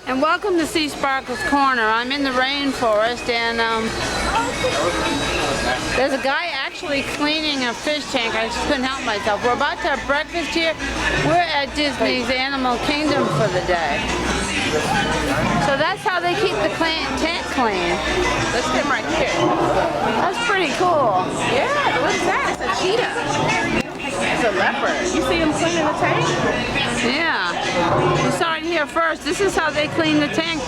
And welcome to Sea Sparkle's Corner. I'm in the rainforest, and there's a guy actually cleaning a fish tank. I just couldn't help myself. We're about to have breakfast here. We're at Disney's Animal Kingdom for the day. So that's how they keep the tank clean. This him right here. That's pretty cool. Yeah, what's that? It's a cheetah. It's a leopard. You see him cleaning the tank? Yeah. You saw it here first. This is how they clean the tank,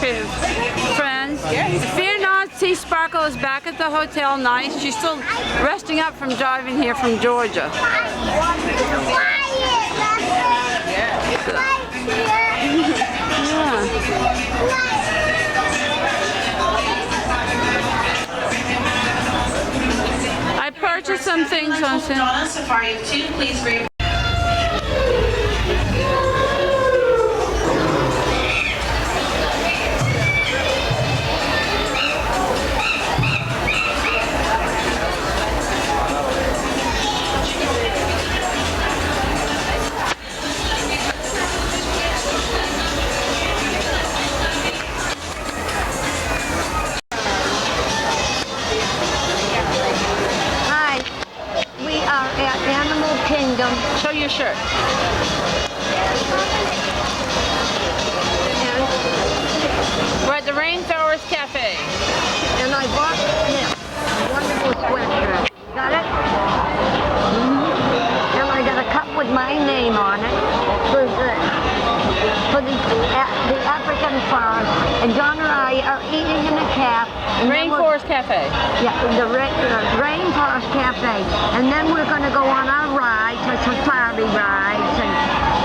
friends. Yes. Fear not, Sea Sparkle is back at the hotel. Nice. She's still resting up from driving here from Georgia. I purchased some things on sale. Safari of 2, please grab. Animal Kingdom. Show your shirt. We're at the Rainforest Cafe. And I bought this wonderful sweatshirt. Got it? And I got a cup with my name on it for the African farm. And John and I are eating in the caf. Rainforest Cafe. Yeah, the Rainforest Cafe. And then we're going to go on our rides, our safari rides, and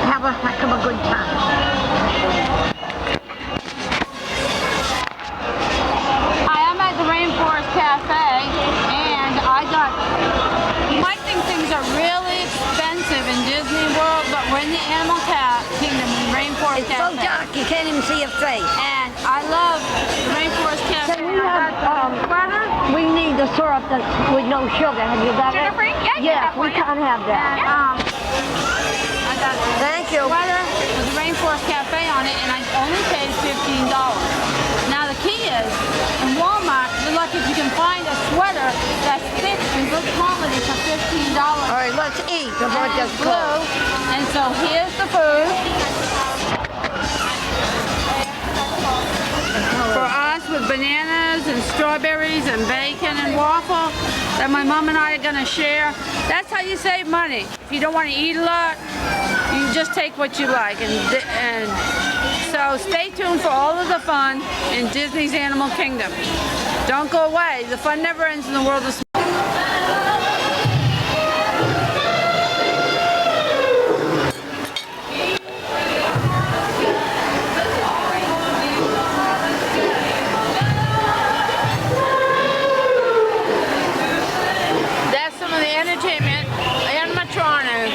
have a heck of a good time. Hi, I'm at the Rainforest Cafe, and you might think things are really expensive in Disney World, but we're in the Animal Kingdom, Rainforest It's Cafe. so dark, you can't even see your face. And I love the Rainforest Cafe. Can we have, we need the syrup that's with no sugar. Have you got it? Sugar-free? Yeah, we can't have that. I got a Thank you. sweater with the Rainforest Cafe on it, and I only paid $15. Now the key is, in Walmart, you're lucky if you can find a sweater that's thick and good quality for $15. All right, let's eat before it And gets it's blue. cold. And so here's the food. For us, with bananas and strawberries and bacon and waffle that my mom and I are going to share. That's how you save money. If you don't want to eat a lot, you just take what you like. And so stay tuned for all of the fun in Disney's Animal Kingdom. Don't go away. The fun never ends in the world of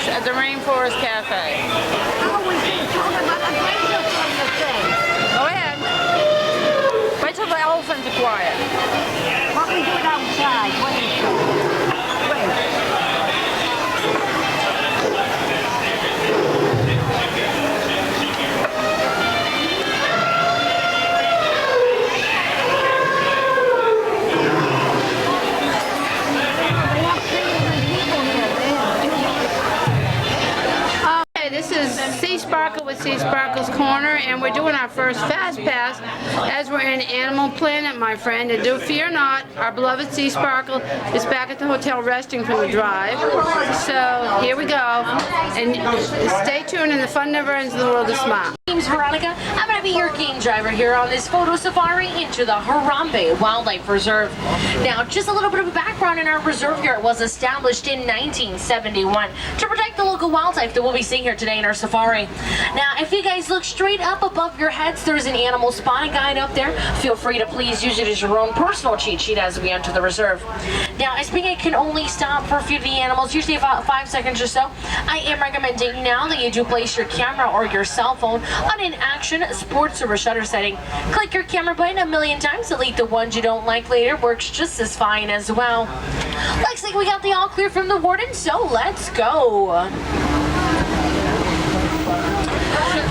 at the Rainforest Cafe. Oh, we can talk about the greatest on the thing. Go ahead. Wait till the elephants are quiet. What we do it outside? Wait. This is Sea Sparkle with Sea Sparkle's Corner, and we're doing our first Fast Pass as we're in Animal Planet, my friend. And do fear not, our beloved Sea Sparkle is back at the hotel resting from the drive. So here we go, and stay tuned, and the fun never ends in the world of smile. My name's Veronica. I'm going to be your game driver here on this photo safari into the Harambe Wildlife Reserve. Now, just a little bit of a background in our reserve here. It was established in 1971 to protect the local wildlife that we'll be seeing here today in our safari. Now, if you guys look straight up above your heads, there's an animal spotting guide up there. Feel free to please use it as your own personal cheat sheet as we enter the reserve. Now, as being it can only stop for a few of the animals, usually about 5 seconds or so, I am recommending now that you do place your camera or your cell phone on an action, sports, or a shutter setting. Click your camera button a million times, delete the ones you don't like later, works just as fine as well. Looks like we got the all clear from the warden, so let's go.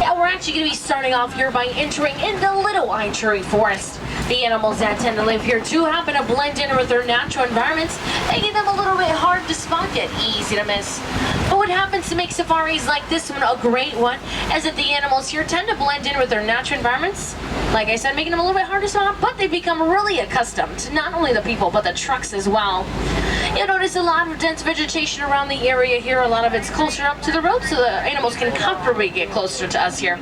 Yeah, we're actually actually going to be starting off here by entering into Little Cherry Forest. The animals that tend to live here do happen to blend in with their natural environments, making them a little bit hard to spot yet easy to miss. But what happens to make safaris like this one a great one is that the animals here tend to blend in with their natural environments. Like I said, making them a little bit hard to spot, but they become really accustomed to not only the people, but the trucks as well. You'll notice a lot of dense vegetation around the area here. A lot of it's closer up to the road, so the animals can comfortably get closer to us here.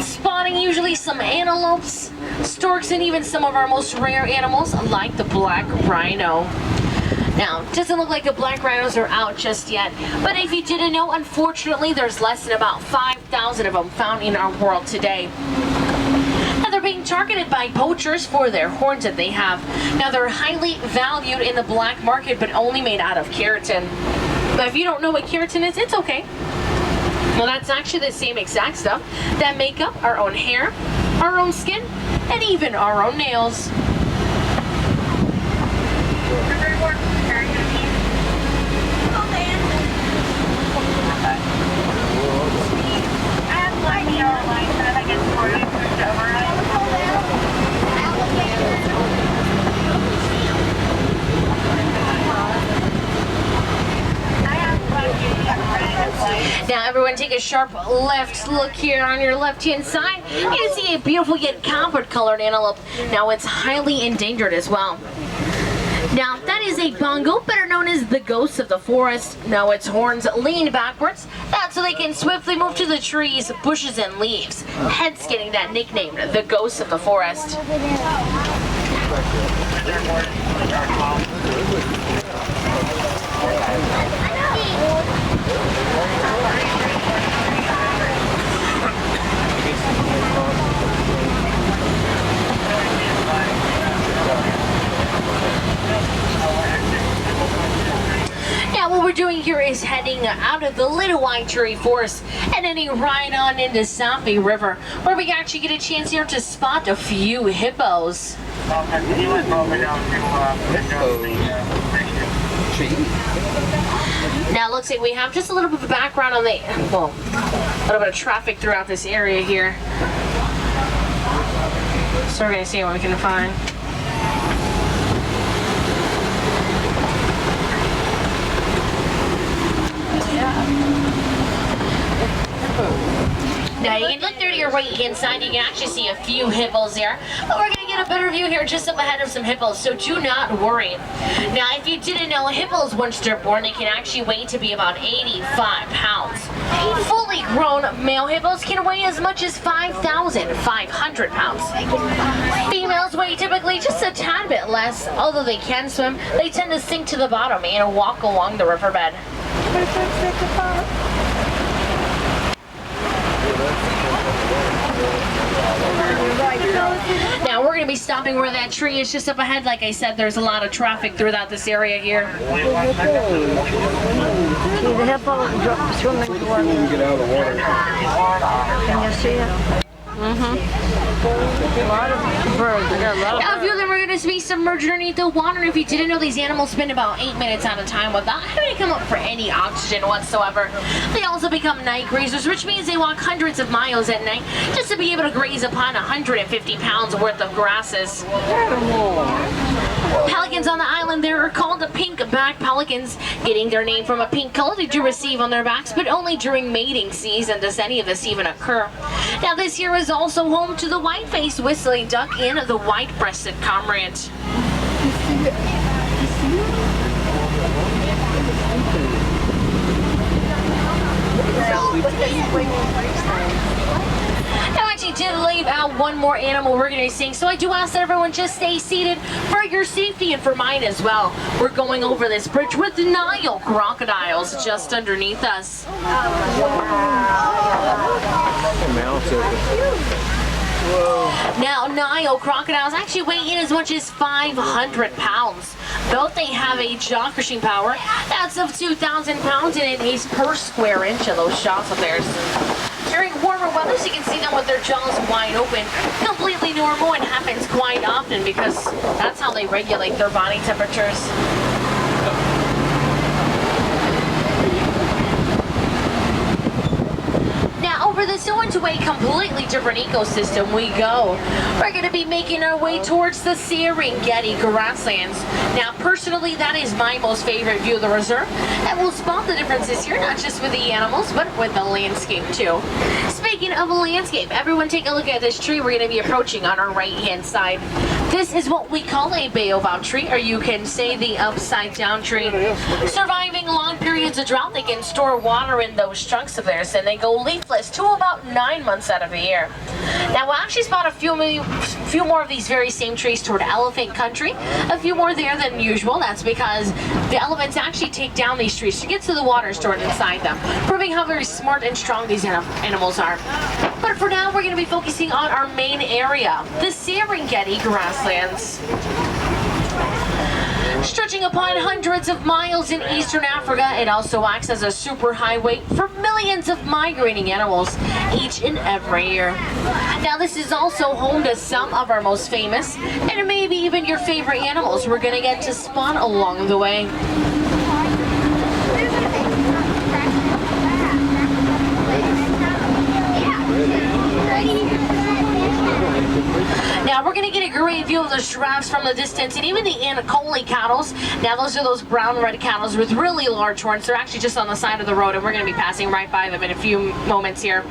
Spotting usually some antelopes, storks, and even some of our most rare animals, like the black rhino. Now, it doesn't look like the black rhinos are out just yet, but if you didn't know, unfortunately, there's less than about 5,000 of them found in our world today. Now, they're being targeted by poachers for their horns that they have. Now, they're highly valued in the black market, but only made out of keratin. But if you don't know what keratin is, it's okay. Well, that's actually the same exact stuff that make up our own hair, our own skin, and even our own nails. Now everyone take a sharp left look here on your left hand side. You can see a beautiful yet copper colored antelope. Now it's highly endangered as well. Now that is a bongo, better known as the ghost of the forest. Now its horns lean backwards. That's so they can swiftly move to the trees, bushes, and leaves. Hence getting that nickname, the ghost of the forest. Now what we're doing here is heading out of the Little Cherry Forest and heading right on into Safi River, where we actually get a chance here to spot a few hippos. Now it looks like we have just a little bit of background on the, well, a little bit of traffic throughout this area here. So we're going to see what we can find. Now you can look there to your right hand side, you can actually see a few hippos there, but we're going to get a better view here just up ahead of some hippos, so do not worry. Now if you didn't know, hippos once they're born, they can actually weigh to be about 85 pounds. Fully grown male hippos can weigh as much as 5,500 pounds. Females weigh typically just a tad bit less. Although they can swim, they tend to sink to the bottom and walk along the riverbed. Now we're going to be stopping where that tree is just up ahead. Like I said, there's a lot of traffic throughout this area here. See the hippo swimming towards us. Get out of the water. Can you see it? A lot of birds. Now a few of them are going to be submerged underneath the water. If you didn't know, these animals spend about 8 minutes at a time without having to come up for any oxygen whatsoever. They also become night grazers, which means they walk hundreds of miles at night just to be able to graze upon 150 pounds worth of grasses. Pelicans on the island there are called the pink-backed pelicans, getting their name from a pink color they do receive on their backs, but only during mating season does any of this even occur. Now this here is also home to the white-faced whistling duck and the white-breasted cormorant. Now I actually did leave out one more animal we're going to be seeing, so I do ask that everyone just stay seated for your safety and for mine as well. We're going over this bridge with Nile crocodiles just underneath us. Now, Nile crocodiles actually weigh in as much as 500 pounds. Though they have a jaw crushing power that's of 2,000 pounds, and it is per square inch of those jaws of theirs. During warmer weather, you can see them with their jaws wide open, completely normal, and happens quite often because that's how they regulate their body temperatures. Now, over this hill into a completely different ecosystem we go. We're going to be making our way towards the Serengeti grasslands. Now, personally, that is my most favorite view of the reserve, and we'll spot the differences here, not just with the animals, but with the landscape too. Speaking of landscape, everyone take a look at this tree we're going to be approaching on our right-hand side. This is what we call a baobab tree, or you can say the upside-down tree. Surviving long periods of drought, they can store water in those trunks of theirs, and they go leafless to about 9 months out of the year. Now, we'll actually spot a few more of these very same trees toward elephant country. A few more there than usual. That's because the elephants actually take down these trees to get to the water stored inside them, proving how very smart and strong these animals are. But for now, we're going to be focusing on our main area, the Serengeti grasslands. Stretching upon hundreds of miles in eastern Africa, it also acts as a superhighway for millions of migrating animals each and every year. Now, this is also home to some of our most famous and maybe even your favorite animals we're going to get to spot along the way. Now, we're going to get a great view of the giraffes from the distance, and even the Ankole cattle. Now, those are those brown-red cattle with really large horns. They're actually just on the side of the road, and we're going to be passing right by them in a few moments here.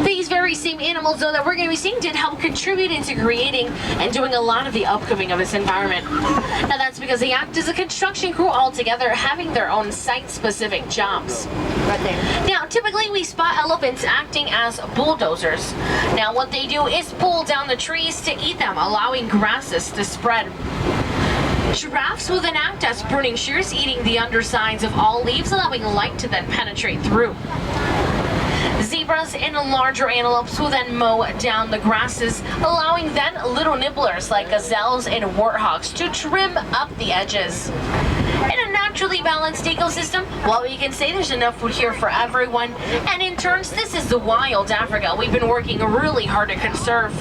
These very same animals, though, that we're going to be seeing did help contribute into creating and doing a lot of the upcoming of this environment. Now, that's because they act as a construction crew altogether, having their own site-specific jobs. Right there. Now, typically we spot elephants acting as bulldozers. Now, what they do is pull down the trees to eat them, allowing grasses to spread. Giraffes will then act as pruning shears, eating the undersides of all leaves, allowing light to then penetrate through. Zebras and larger antelopes will then mow down the grasses, allowing then little nibblers like gazelles and warthogs to trim up the edges. In a naturally balanced ecosystem, well, we can say there's enough food here for everyone, and in turns, this is the wild Africa we've been working really hard to conserve.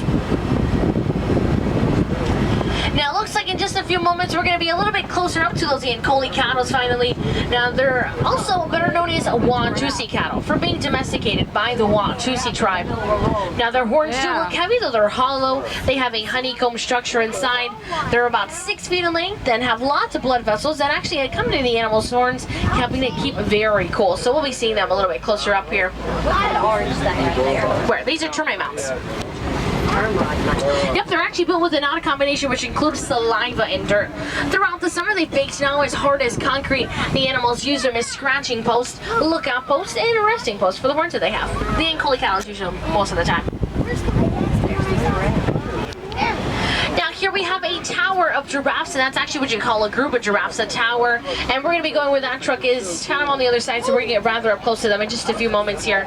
Now, it looks like in just a few moments we're going to be a little bit closer up to those Ankole cattle finally. Now, they're also better known as Watusi cattle for being domesticated by the Watusi tribe. Now, their horns do look heavy, though they're hollow. They have a honeycomb structure inside. They're about 6 feet in length and have lots of blood vessels that actually accompany the animal's horns, helping it keep very cool. So we'll be seeing them a little bit closer up here. Where? These are termite mounts. Yep, they're actually built with an odd combination which includes saliva and dirt. Throughout the summer, they bake snow as hard as concrete. The animals use them as scratching posts, lookout posts, and resting posts for the horns that they have. The Ankole cattle use them most of the time. Now, here we have a tower of giraffes, and that's actually what you call a group of giraffes, a tower. And we're going to be going where that truck is, kind of on the other side, so we're going to get rather up close to them in just a few moments here.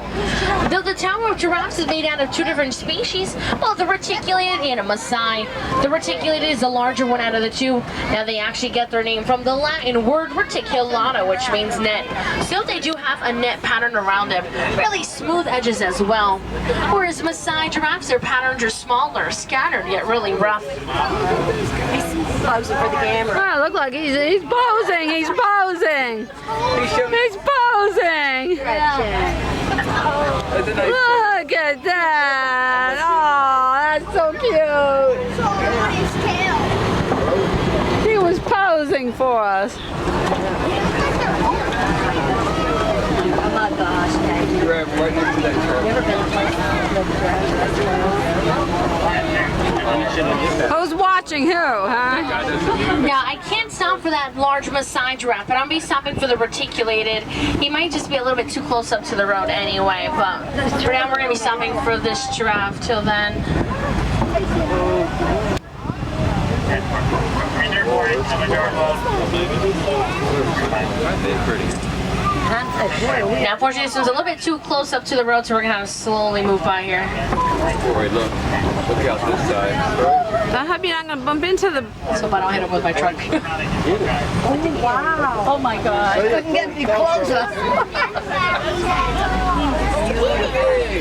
Though the tower of giraffes is made out of 2 different species, well, the reticulated and a Maasai. The reticulated is the larger one out of the 2. Now, they actually get their name from the Latin word reticulato, which means net. So they do have a net pattern around them, really smooth edges as well. Whereas Maasai giraffes, their patterns are smaller, scattered, yet really rough. He's posing for the camera. Oh, look like he's posing. He's posing. He's posing. Look at that. Oh, that's so cute. He was posing for us. Oh my gosh, Dave. Right next to that truck. Never been a place Who's watching who, huh? Now, I can't stop for that large Maasai giraffe, but I'll be stopping for the reticulated. He might just be a little bit too close up to the road anyway, but for now we're going to be stopping for this giraffe till then. Now, unfortunately, this one's a little bit too close up to the road, so we're going to have to slowly move by here. Wait, look out this side. I hope you're not going to bump into the... So I don't hit him with my truck. Oh, wow. Oh my God. Couldn't get any closer.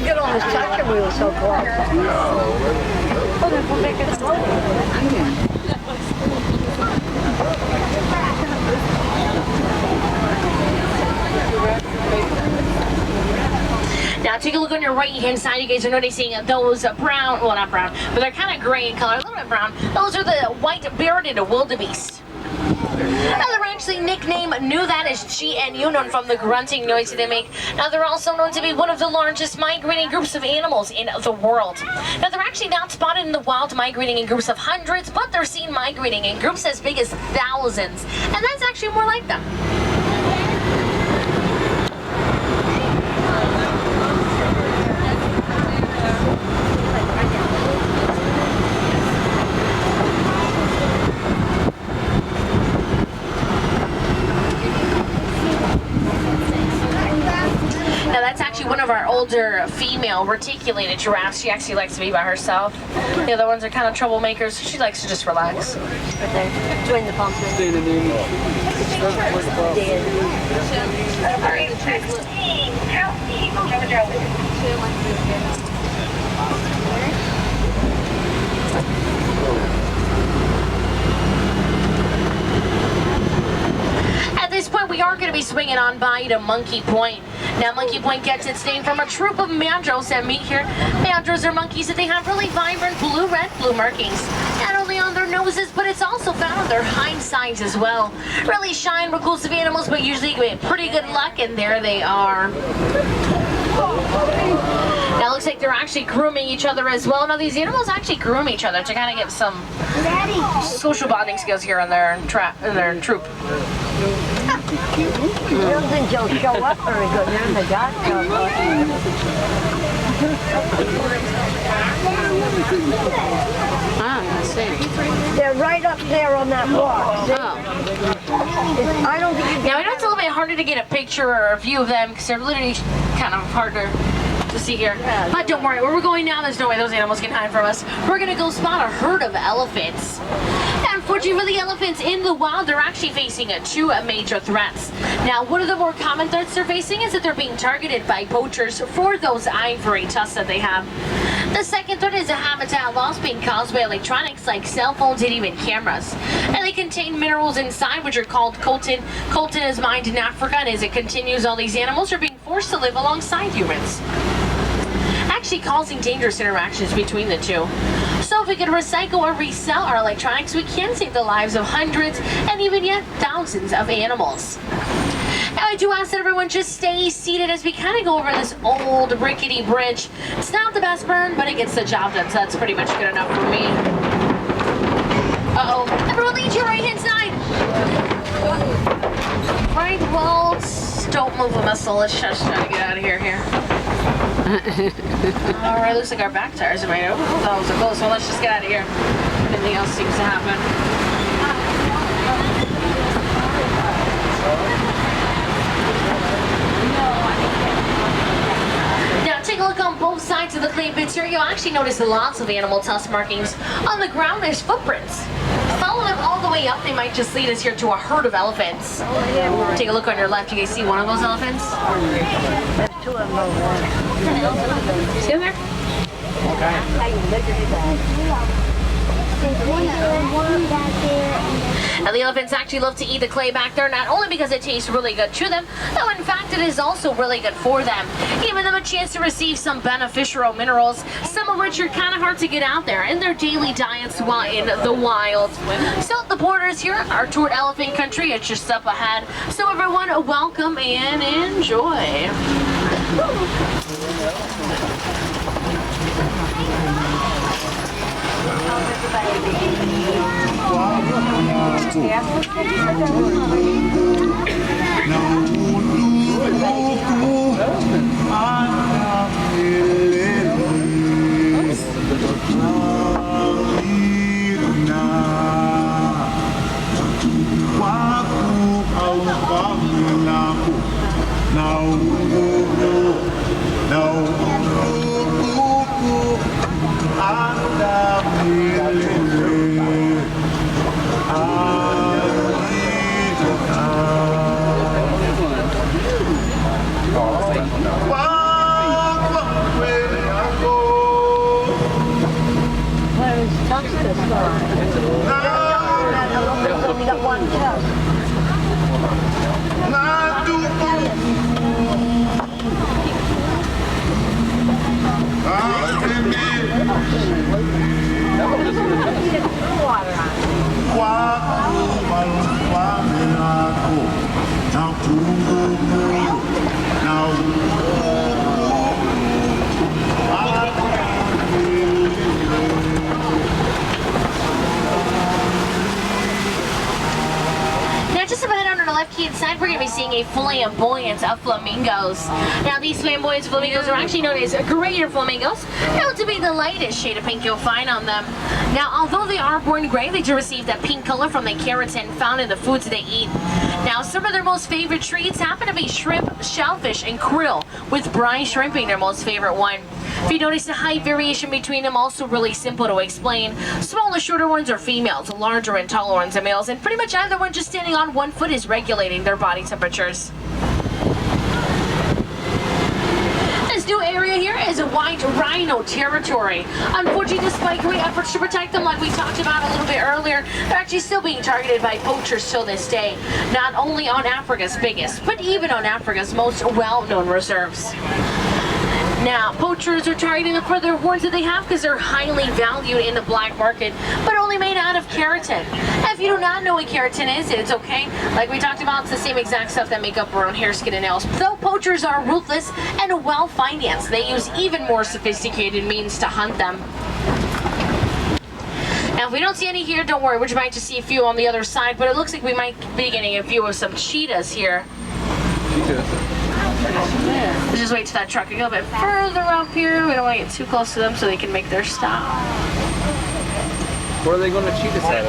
Get on the tractor wheel so close. Now take a look on your right hand side. You guys are noticing those brown, well not brown, but they're kind of gray in color, a little bit brown. Those are the white-bearded wildebeest. Now they're actually nicknamed Knew That as GNU, known from the grunting noise they make. Now they're also known to be one of the largest migrating groups of animals in the world. Now they're actually not spotted in the wild migrating in groups of hundreds, but they're seen migrating in groups as big as thousands. And that's actually more like them. Now that's actually one of our older female reticulated giraffes. She actually likes to be by herself. The other ones are kind of troublemakers. She likes to just relax. Right there, join the pumpkin. At this point, we are going to be swinging on by to Monkey Point. Now, Monkey Point gets its name from a troop of mandrills that meet here. Mandrills are monkeys that they have really vibrant blue markings, not only on their noses, but it's also found on their hind sides as well. Really shy, reclusive animals, but usually get pretty good luck, and there they are. Now it looks like they're actually grooming each other as well. Now these animals actually groom each other to kind of get some social bonding skills here in their troop. I don't think you'll show up very good. They're in the dark. I see. They're right up there on that wall. Oh. I don't think you Now I know it's a little bit harder to get a picture or a view of them because they're literally kind of harder to see here. But don't worry, where we're going now, there's no way those animals can hide from us. We're gonna go spot a herd of elephants. Unfortunately for the elephants in the wild, they're actually facing two major threats. Now, one of the more common threats they're facing is that they're being targeted by poachers for those ivory tusks that they have. The second threat is a habitat loss being caused by electronics like cell phones and even cameras. And they contain minerals inside which are called coltan. Coltan is mined in Africa, and as it continues, all these animals are being forced to live alongside humans, actually causing dangerous interactions between the two. So if we could recycle or resell our electronics, we can save the lives of hundreds and even yet thousands of animals. Now I do ask that everyone just stay seated as we kind of go over this old rickety bridge. It's not the best burn, but it gets the job done, so that's pretty much good enough for me. Uh-oh. Everyone lean to your right-hand side. Right, Walt. Don't move a muscle. Let's just try to get out of here. Alright, looks like our back tires are right over. That was a close one. Let's just get out of here. Anything else seems to happen. Now take a look on both sides of the clay pits here. You'll actually notice lots of animal tusk markings. On the ground, there's footprints. Follow them all the way up. They might just lead us here to a herd of elephants. Take a look on your left. You guys see one of those elephants? There's two of them over there. See them there? Now the elephants actually love to eat the clay back there, not only because it tastes really good to them, though in fact it is also really good for them, giving them a chance to receive some beneficial minerals, some of which are kind of hard to get out there in their daily diets while in the wild. So the borders here are toward elephant country. It's just up ahead. So everyone, welcome and enjoy. Only got one tusk. seeing a flamboyance of flamingos. Now these flamboyant flamingos are actually known as greater flamingos, known to be the lightest shade of pink you'll find on them. Now although they are born gray, they do receive that pink color from the keratin found in the foods they eat. Now some of their most favorite treats happen to be shrimp, shellfish, and krill, with brine shrimp being their most favorite one. If you notice the height variation between them, also really simple to explain. Smaller, shorter ones are females, larger and taller ones are males, and pretty much either one just standing on one foot is regulating their body temperatures. This new area here is a white rhino territory. Unfortunately, despite great efforts to protect them, like we talked about a little bit earlier, they're actually still being targeted by poachers till this day. Not only on Africa's biggest, but even on Africa's most well-known reserves. Now, poachers are targeting them for their horns that they have because they're highly valued in the black market, but only made out of keratin. And if you do not know what keratin is, it's okay. Like we talked about, it's the same exact stuff that make up our own hair, skin, and nails. Though poachers are ruthless and well-financed, they use even more sophisticated means to hunt them. Now, if we don't see any here, don't worry. We might just see a few on the other side, but it looks like we might be getting a view of some cheetahs here. Let's just wait till that truck can go a bit further up here. We don't want to get too close to them so they can make their stop. Where are they going to cheat us at?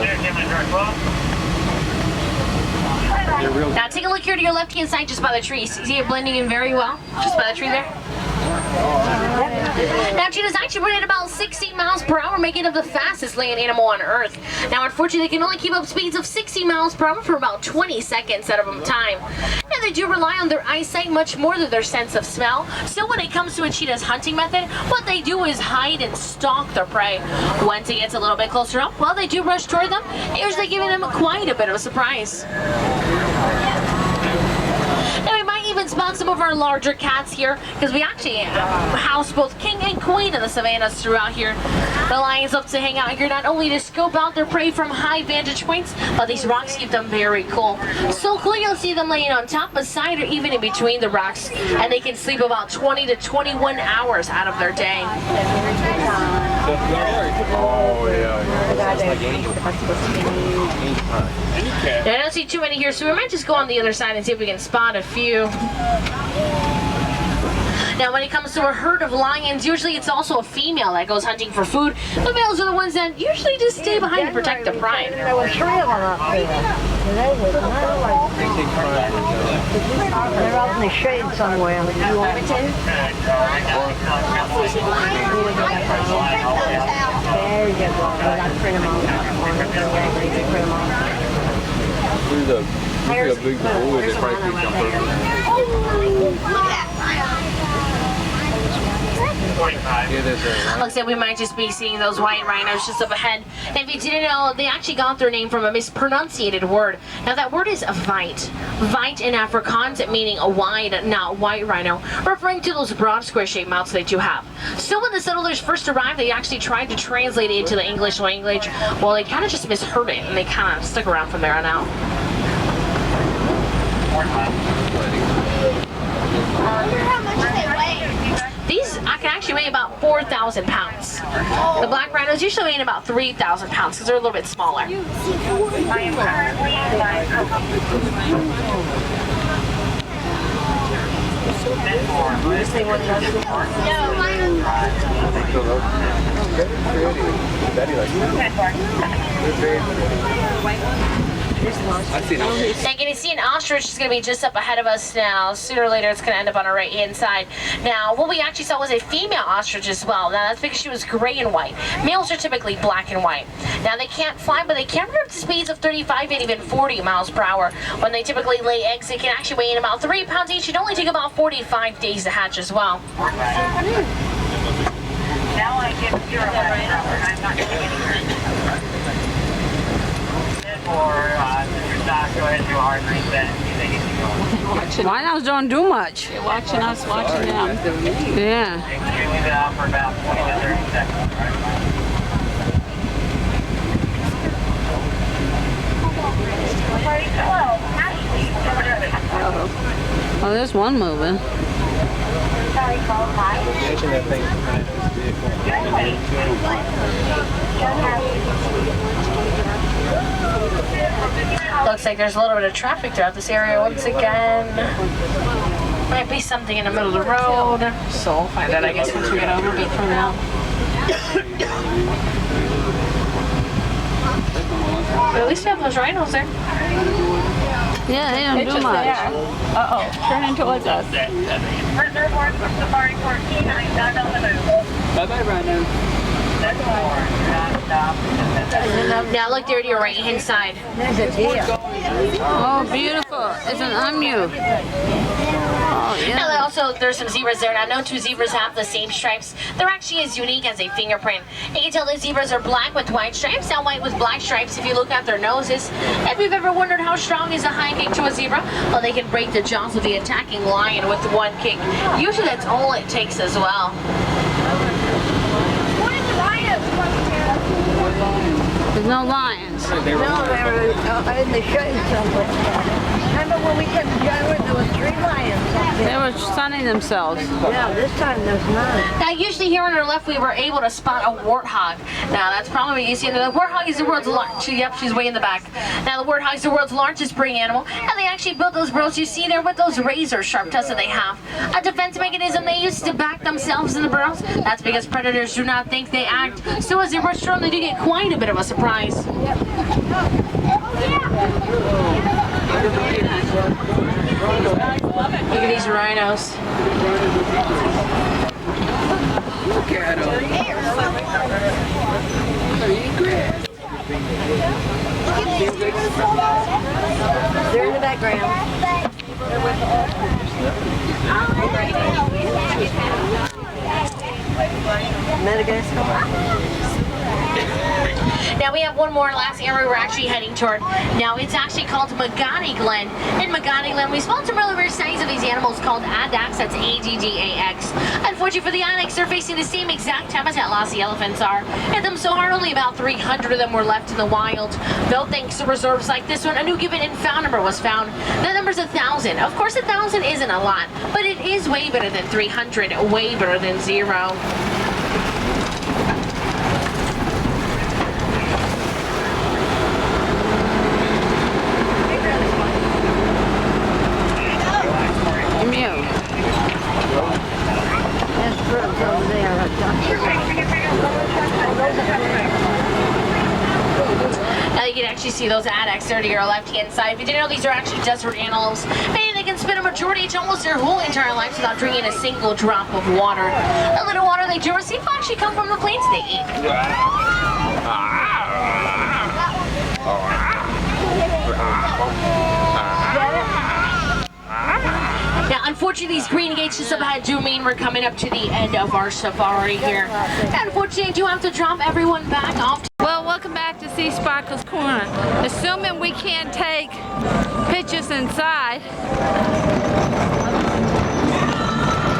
Now take a look here to your left hand side just by the trees. See it blending in very well? Just by the tree there? Now cheetahs actually run at about 60 miles per hour, making them the fastest land animal on Earth. Now unfortunately they can only keep up speeds of 60 miles per hour for about 20 seconds at a time. And they do rely on their eyesight much more than their sense of smell. So when it comes to a cheetah's hunting method, what they do is hide and stalk their prey. Once it gets a little bit closer up, well, they do rush toward them, usually giving them quite a bit of a surprise. Now we might even spot some of our larger cats here, because we actually house both king and queen in the savannas throughout here. The lions love to hang out here not only to scope out their prey from high vantage points, but these rocks keep them very cool. So cool you'll see them laying on top, beside, or even in between the rocks, and they can sleep about 20 to 21 hours out of their day. Oh, yeah. Now, I don't see too many here, so we might just go on the other side and see if we can spot a few. Now, when it comes to a herd of lions, usually it's also a female that goes hunting for food. The males are the ones that usually just stay behind to protect the pride. There were 3 of them up there. They're out in the shade somewhere. You want me to? There you go. I print them out. There's a big bull that probably can jump over. Looks like we might just be seeing those white rhinos just up ahead. And if you didn't know, they actually got their name from a mispronunciated word. Now that word is vite. Vite in Afrikaans, meaning a wide, not white rhino, referring to those broad square-shaped mouths they do have. So when the settlers first arrived, they actually tried to translate it into the English language. Well, they kind of just misheard it, and they kind of stuck around from there on out. These I can actually weigh about 4,000 pounds. The black rhinos usually weigh about 3,000 pounds because they're a little bit smaller. Now, can you see an ostrich is going to be just up ahead of us now. Sooner or later, it's going to end up on our right hand side. Now, what we actually saw was a female ostrich as well. Now, that's because she was gray and white. Males are typically black and white. Now, they can't fly, but they can run up to speeds of 35 and even 40 miles per hour. When they typically lay eggs, they can actually weigh in about 3 pounds each. It only take about 45 days to hatch as well. Now I get 0 I'm not getting any Rhinos don't do much. They're watching us, watching them. Yeah. leave it out for about 20 to 30 seconds. Oh, there's one moving. Looks like there's a little bit of traffic throughout this area once again. Might be something in the middle of the road. So we'll find out, I guess, once we get over a bit from now. But at least we have those rhinos there. Yeah, they don't do much. Uh-oh, turning towards us. Reserve one for Safari 14, I'm not on the move. Bye-bye, Rhino. Now look there to your right hand side. There's a deer. Oh, beautiful. It's an emu. Oh, Now yeah. also there's some zebras there. Now no two zebras have the same stripes. They're actually as unique as a fingerprint. You can tell the zebras are black with white stripes, now white with black stripes if you look at their noses. If you've ever wondered how strong is a hind kick to a zebra, well, they can break the jaws of the attacking lion with one kick. Usually that's all it takes as well. There's no lions. No, they were in the shade somewhere. Remember when we took the gyro, there were 3 lions up They there. were sunning themselves. Yeah, this time there's none. Now usually here on our left we were able to spot a warthog. Now that's probably easy. The warthog is the world's largest. Yep, she's way in the back. Now the warthog is the world's largest preying animal, and they actually built those burrows you see there with those razor sharp tusks that they have. A defense mechanism they use to back themselves in the burrows. That's because predators do not think they act. So as they rush through them, they do get quite a bit of a surprise. Look at these rhinos. Look at them. They're in the background. Madagascar. Now we have one more last area we're actually heading toward. Now it's actually called Magani Glen. In Magani Glen, we spawned some really rare sightings of these animals called Addax. That's A-D-D-A-X. Unfortunately for the Addax, they're facing the same exact habitat loss the elephants are. Hit them so hard, only about 300 of them were left in the wild. Though thanks to reserves like this one, a new given and found number was found. The number's 1,000. Of course, 1,000 isn't a lot, but it is way better than 300, way better than 0. Now you can actually see those Addax there to your left-hand side. If you didn't know, these are actually desert antelopes. Meaning they can spend a majority to almost their whole entire lives without drinking a single drop of water. The little water they do receive will actually come from the plants they eat. Now, unfortunately, these green gates just up ahead do mean we're coming up to the end of our safari here. Unfortunately, I do have to drop everyone back off. Well, welcome back to Sea Sparkle's Corner. Assuming we can't take pictures inside,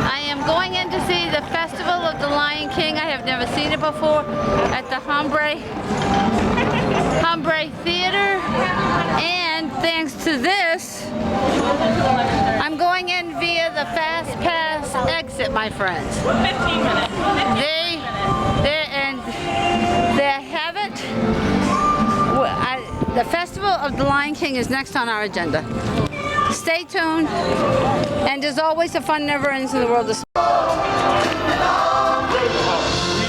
I am going in to see the Festival of the Lion King. I have never seen it before at the Harambe Theatre. And thanks to this, I'm going in via the Fast Pass exit, my friends. 15 minutes. They haven't. The Festival of the Lion King is next on our agenda. Stay tuned. And as always, the fun never ends in the world of We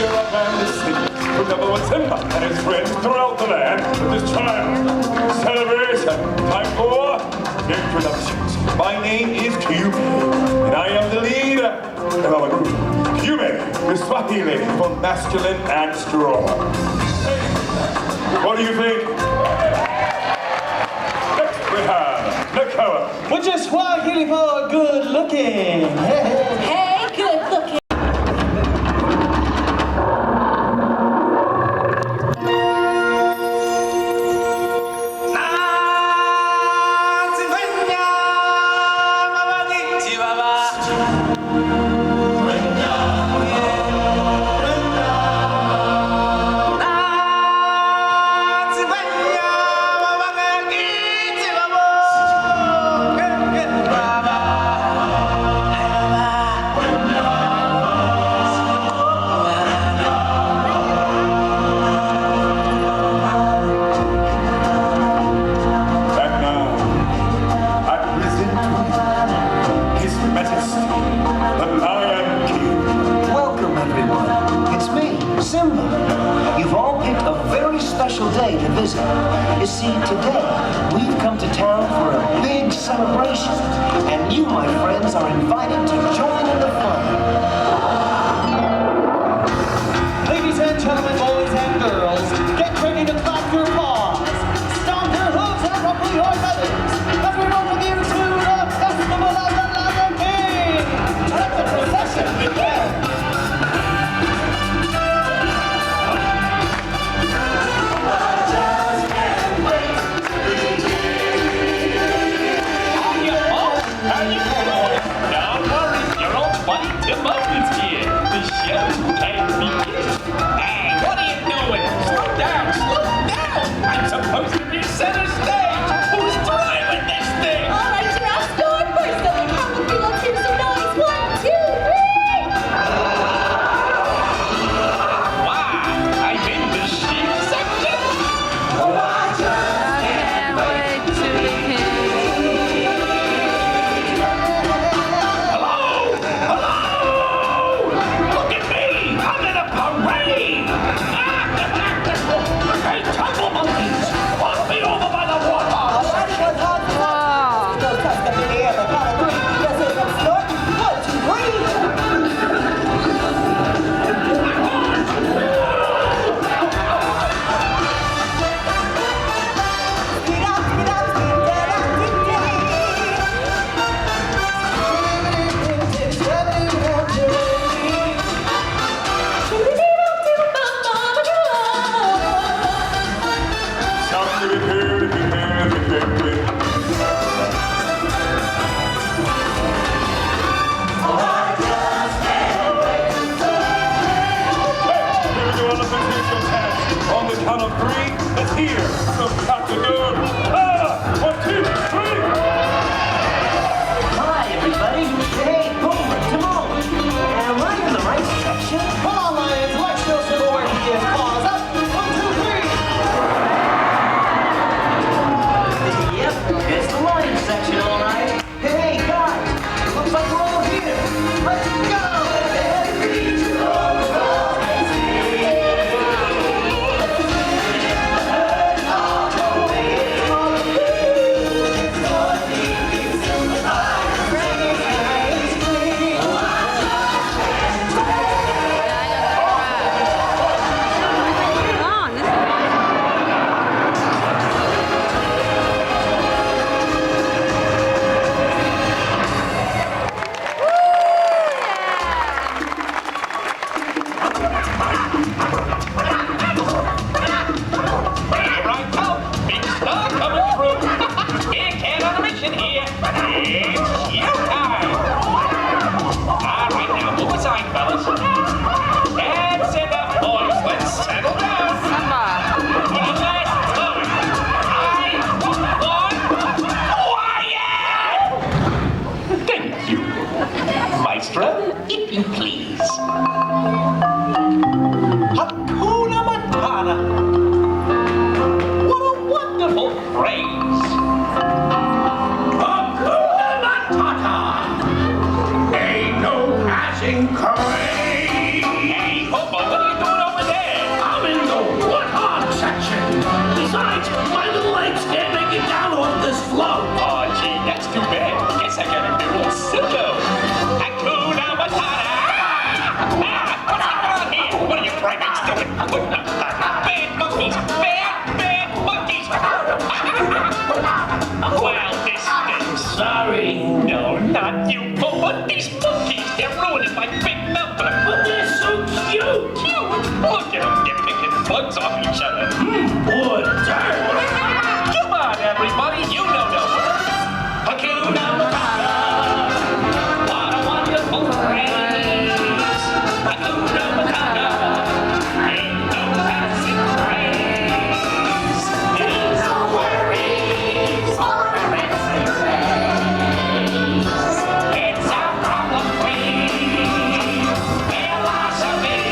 are up and listening with number one Simba and his friends throughout the land with this triumph, celebration, time for introductions. My name is Q, and I am the leader of our group. Cume, the Swahili for masculine and strong. What do you think? Next we have Nakoa. Which is Swahili for good looking. Hey, good looking. Simba. You've all picked a very special day to visit. You see, today, we've come to town for a big celebration, and you, my friends, are invited to join in the fun. Ladies and gentlemen, boys and girls, get ready to clap your paws, stomp your hooves, and rumble your feathers as we welcome you to the Festival of the Lion King. Let the procession begin. Don't worry, your old buddy Tim Owen's here. The show can begin. Hey, what are you doing? Slow down, slow down. I'm supposed to be center stage. Who's driving this thing? All right, giraffes, go on first. So we count the three. Let's hear some noise. 1, 2, 3. Wow, I'm in the sheep section. I can't wait to be king. Hello, hello. Look at me. I'm in a parade. Hey, tumble monkeys. Walk me over by the water. Whoa. On the count of 3, let's hear some Patagon. 1, 2, 3. Hi, everybody. Hey, Homer, Timon. Am I in the right section? Come on, Lions. Let's show some more ideas. Paws up. 1, 2, 3. Yep, it's the lion section, all right. Hey, guys. Looks like we're all here. Let's go. Here I come. Big star coming through. Big hand on the mission here. It's showtime. All right, now move aside, fellas. That's enough, boys. Let's settle down. Simba. For the last time, I want quiet. Thank you. Maestro, if you please. Hakuna Matata. What a wonderful phrase. Hakuna Matata. Ain't no passing craze. Hey, Hobo, what are you doing over there? I'm in the warthog section. Besides, my little legs can't make it down off this float. Oh, gee, that's too bad. Guess I gotta do a solo. Hakuna Matata. What's going on here? What are you primates doing? Bad monkeys! Bad monkeys! Well, this thing's sorry. No, not you. But what these monkeys? They're ruining my big number. But they're so cute. Cute? Look at them. They're picking bugs off each other. Boy, darn. Come on, everybody. You know the words. Hakuna Matata. What a wonderful phrase. Hakuna Matata. Ain't no passing craze. Ain't no worries or messing days. It's a problem-free philosophy.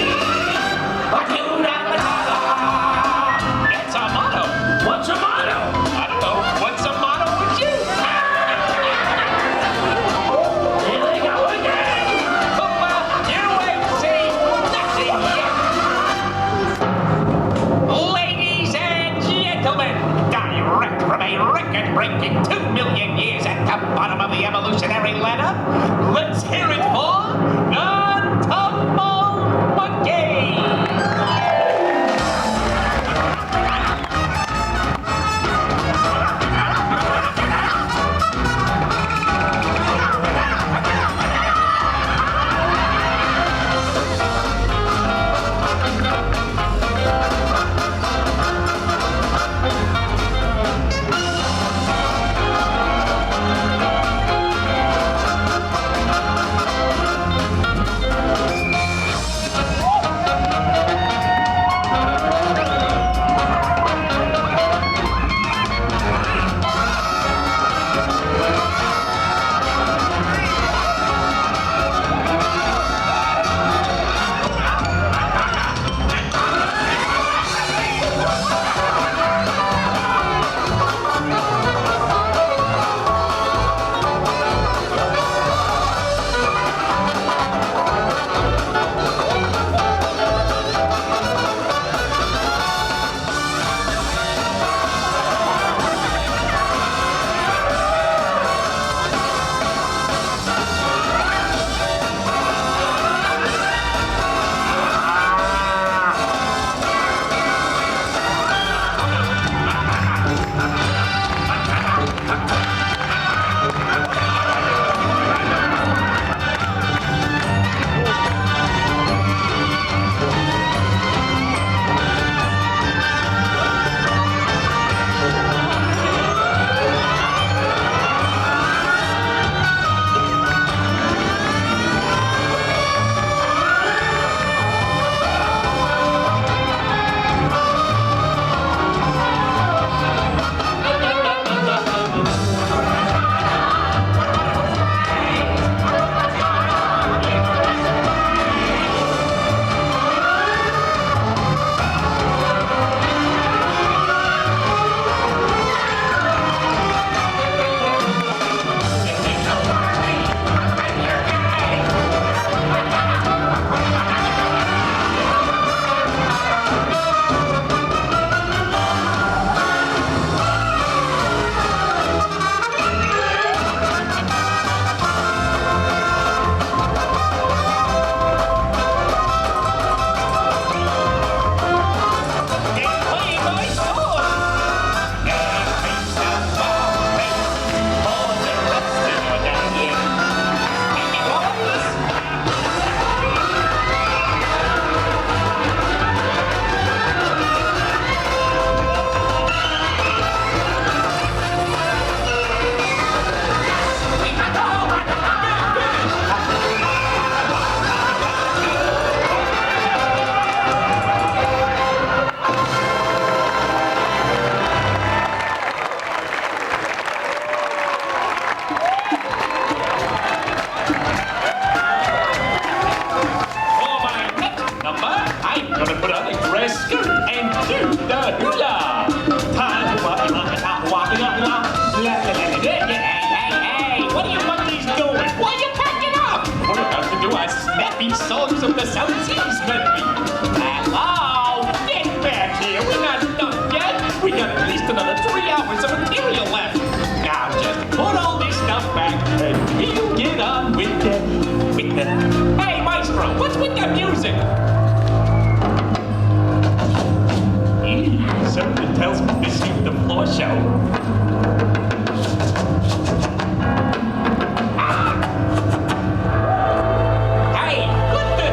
Hakuna Matata. It's a motto. What's a motto? I don't know. What's a motto? ranking 2 million years at the bottom of the evolutionary ladder. Let's hear it for non-tumble monkey. Hey, Maestro, what's with the music? Something tells me this is the floor show. Hey, what the?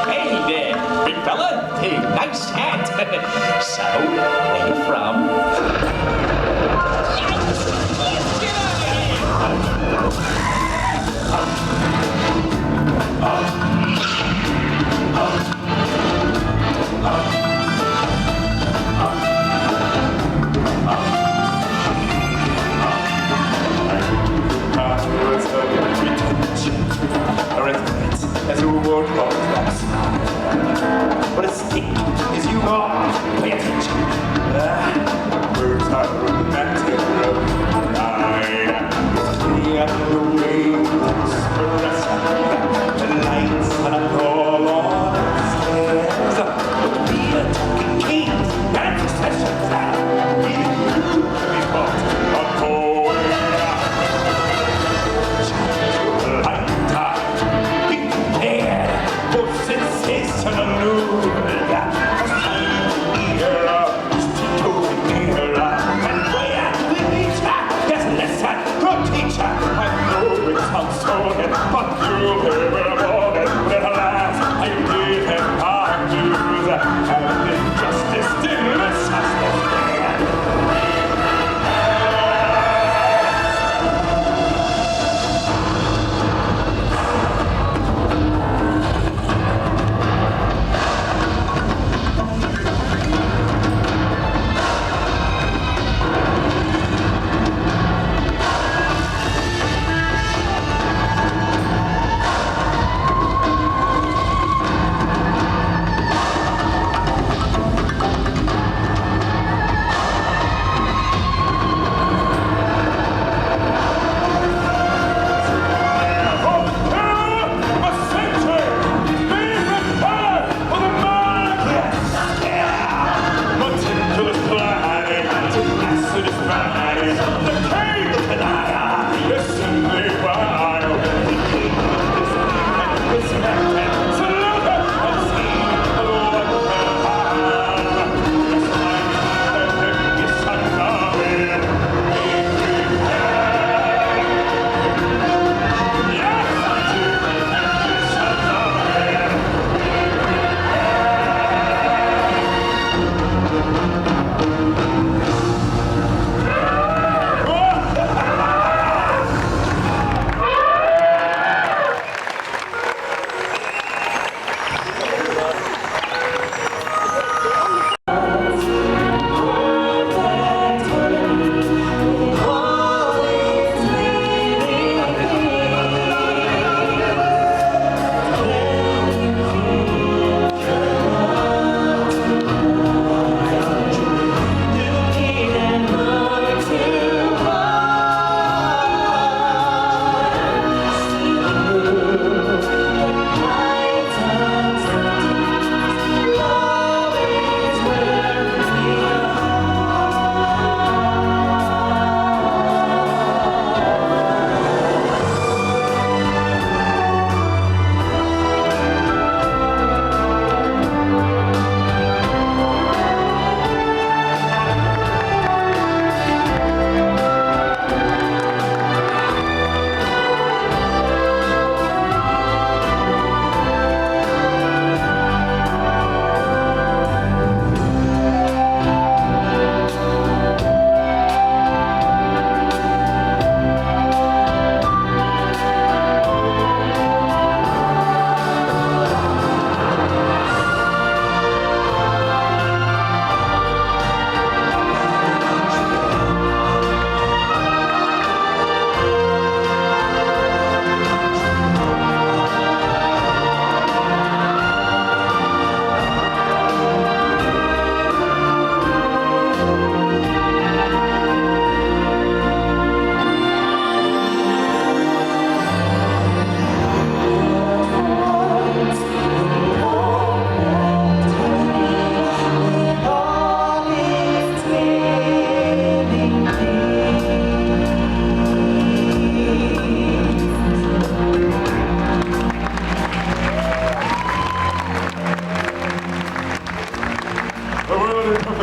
Hey there, big fella. Hey, nice hat. So, where you from? As a reward for all the drops. But it's sticky, as you are. Pay attention. Birds are romantic road. I am the way. The light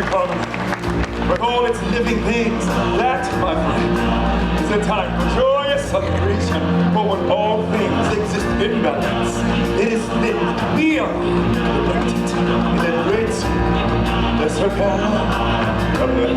economy, with all its living things, that, my friend, is a time for joyous celebration, for when all things exist in balance. It is lit beyond the entity in the great circle, the circle of life.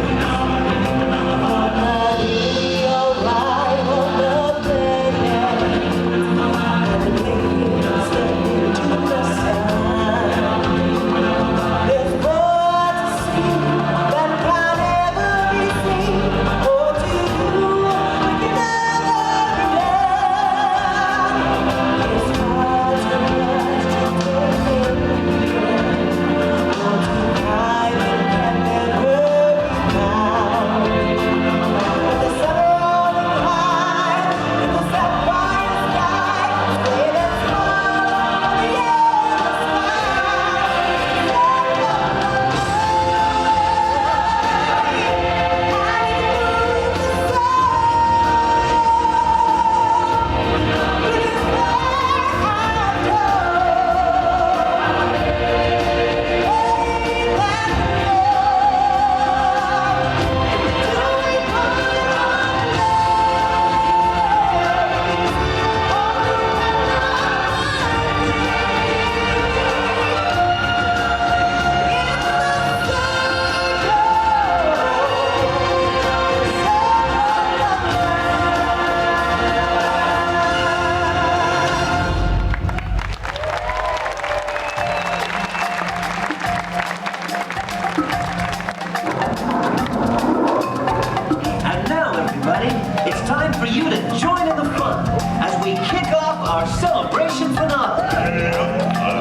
It's time for you to join in the fun as we kick off our celebration finale.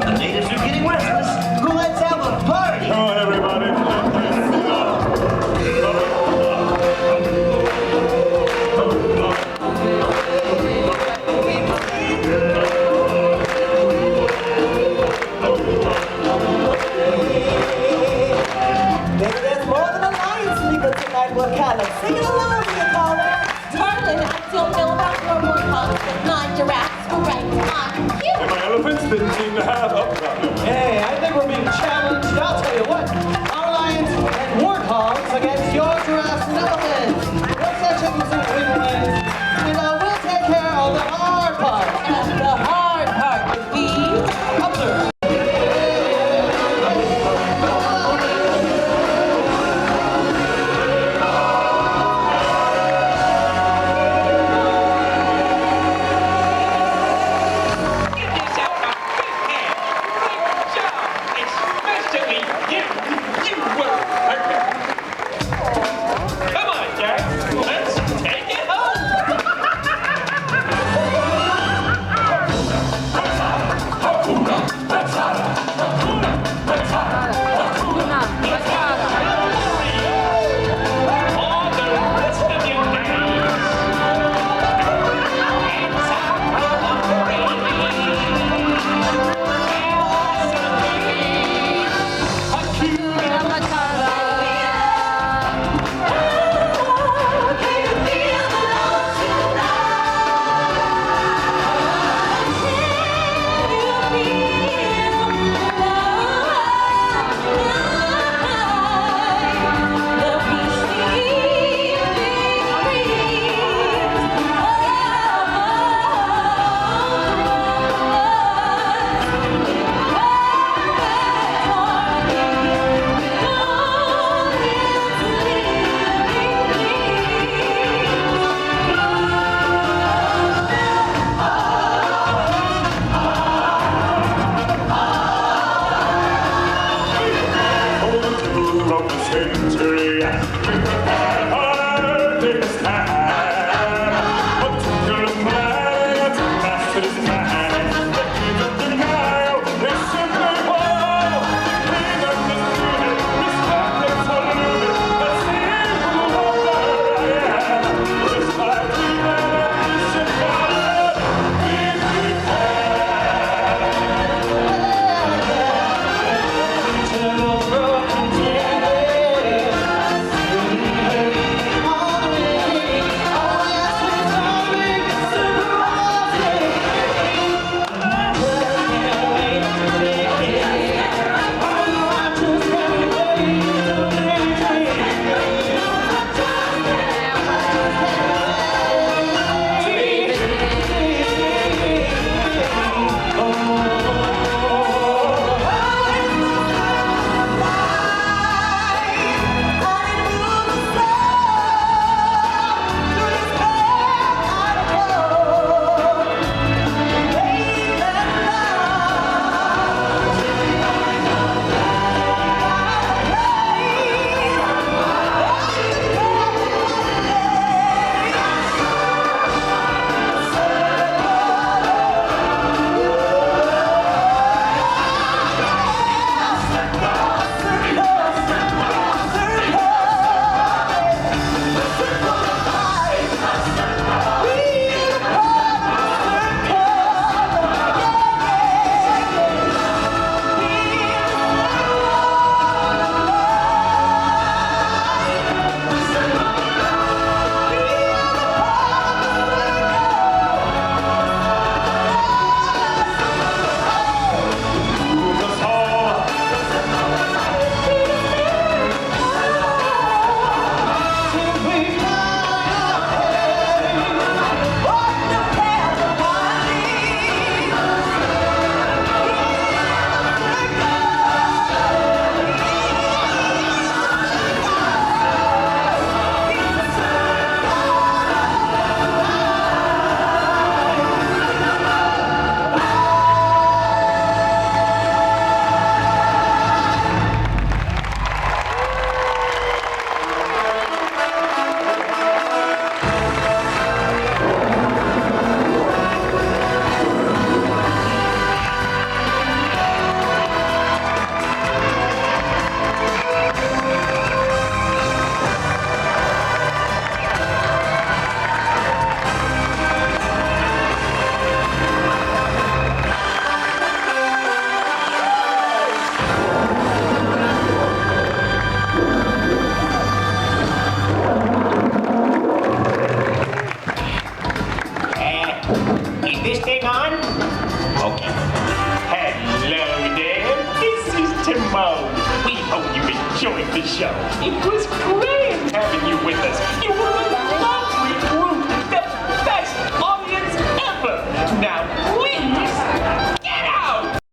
The natives are getting restless, so let's have a party. Come on, everybody. Maybe there's more than a lion sleeper tonight. What kind of singing along do you call that? Darling, I don't know about your warthogs, but my giraffes were right on cue. And my elephants didn't seem to have a problem. Hey, I think we're being challenged. I'll tell you what. Our lions and warthogs against your giraffes and elephants. What's that chickens and wings? And we'll take care of the hard part. And the hard part would be observe. Broken enjoyed the show. It was grand having you with us. You were